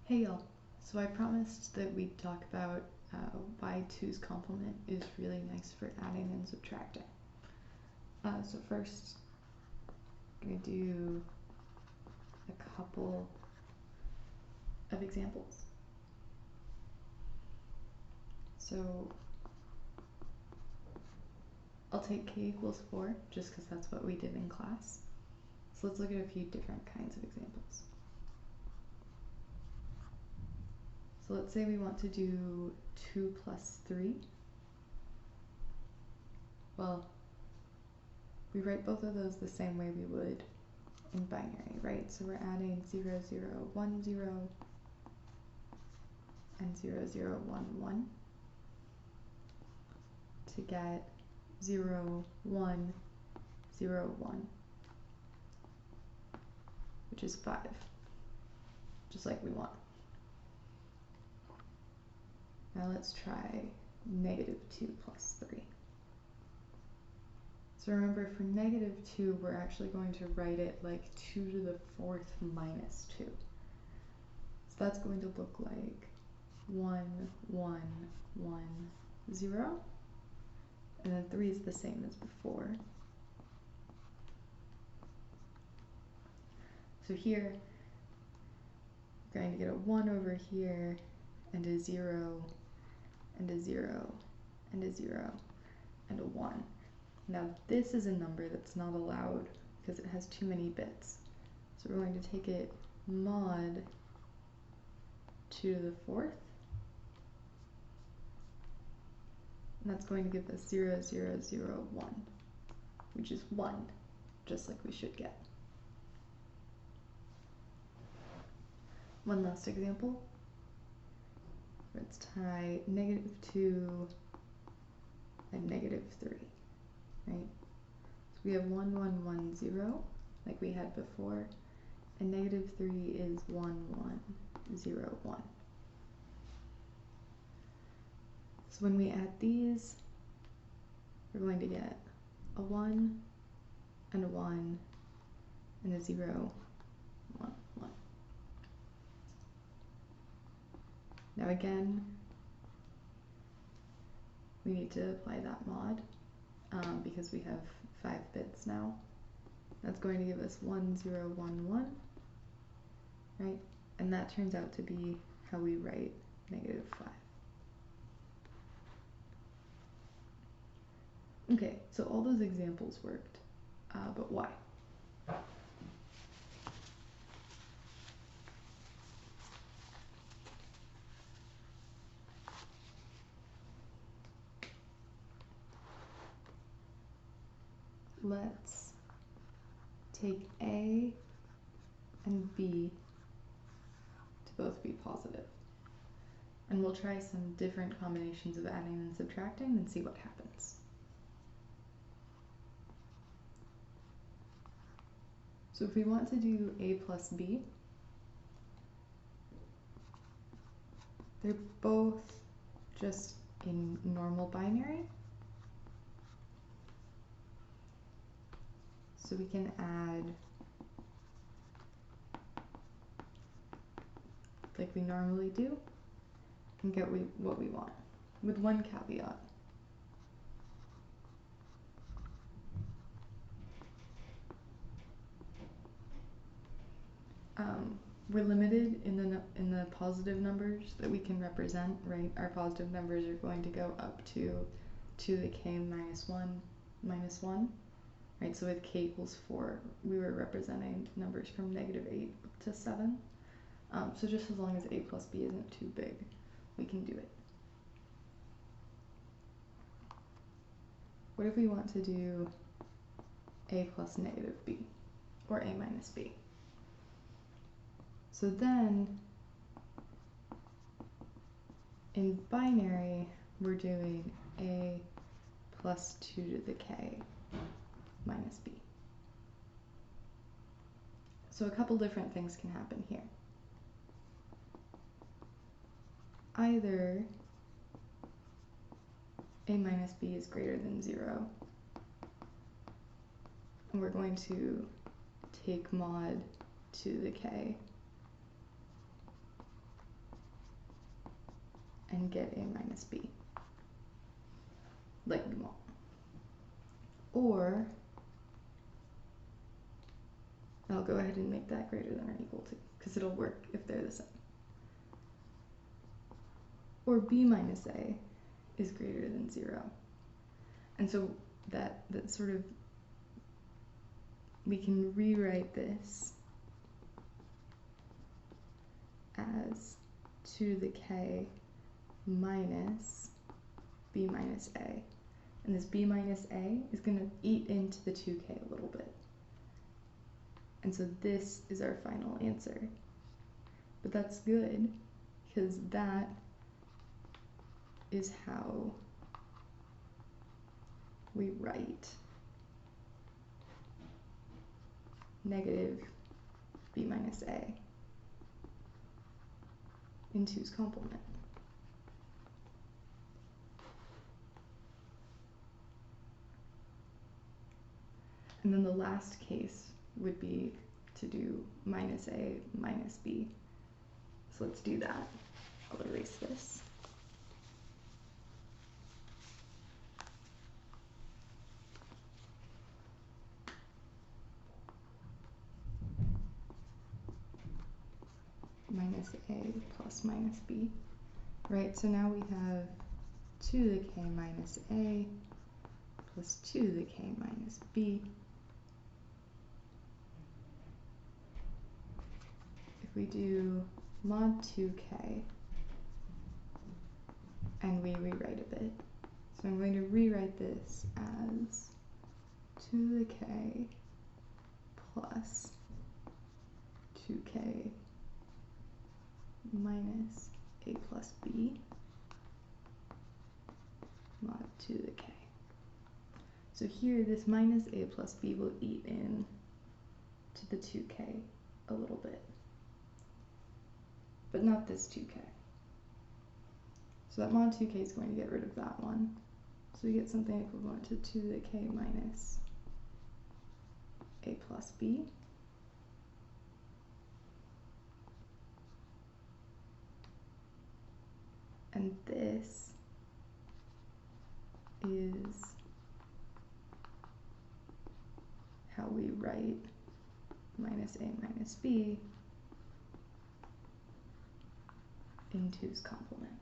Hey y'all, so I promised that we'd talk about why 2's complement is really nice for adding and subtracting. So first, I'm going to do a couple of examples. So I'll take k equals 4 just because that's what we did in class. So let's look at a few different kinds of examples. So let's say we want to do 2 plus 3. Well, we write both of those the same way we would in binary, right? So we're adding 0, 0, 1, 0, and 0, 0, 1, 1 to get 0, 1, 0, 1, which is 5, just like we want. Now let's try negative 2 plus 3. So remember, for negative 2, we're actually going to write it like 2 to the 4th minus 2. So that's going to look like 1, 1, 1, 0. And then 3 is the same as before. So here, we're going to get a 1 over here, and a 0, and a 0, and a 0, and a 1. Now this is a number that's not allowed because it has too many bits. So we're going to take it mod 2 to the 4th. And that's going to give us 0, 0, 0, 1, which is 1, just like we should get. One last example. Let's try negative 2 and negative 3, right? So we have 1, 1, 1, 0, like we had before, and negative 3 is 1, 1, 0, 1. So when we add these, we're going to get a 1, and a 1, and a 0, 1, 1. Now again, we need to apply that mod because we have 5 bits now. That's going to give us 1, 0, 1, 1, right? And that turns out to be how we write negative 5. Okay, so all those examples worked, but why? Let's take A and B to both be positive. And we'll try some different combinations of adding and subtracting and see what happens. So if we want to do A plus B, they're both just in normal binary. So we can add like we normally do and get what we want, with one caveat. We're limited in the positive numbers that we can represent, right? Our positive numbers are going to go up to the k minus 1, right? So with k equals 4, we were representing numbers from negative 8 to 7. So just as long as a plus b isn't too big, we can do it. What if we want to do a plus negative b, or a minus b? So then, in binary, we're doing a plus 2 to the k minus b. So a couple different things can happen here. Either a minus b is greater than 0, and we're going to take mod to the k, and get a minus b, like we want. Or I'll go ahead and make that greater than or equal to, because it'll work if they're the same. Or b minus a is greater than 0. And so that sort of, we can rewrite this as 2 to the k minus b minus a. And this b minus a is going to eat into the 2k a little bit. And so this is our final answer. But that's good, because that is how we write negative b minus a in 2's complement. And then the last case would be to do minus a minus b. So let's do that. I'll erase this. Minus a plus minus b. Right, so now we have 2 to the k minus a plus 2 to the k minus b. If we do mod 2k and we rewrite a bit, so I'm going to rewrite this as 2 to the k plus 2k minus a plus b mod 2 to the k. So here this minus a plus b will eat in to the 2k a little bit, but not this 2k. So that mod 2k is going to get rid of that one. So we get something equivalent to 2 to the k minus a plus b. And this is how we write minus a minus b in 2's complement.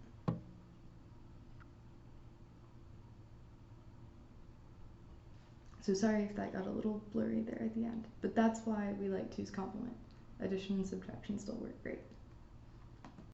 So sorry if that got a little blurry there at the end, but that's why we like 2's complement. Addition and subtraction still work great.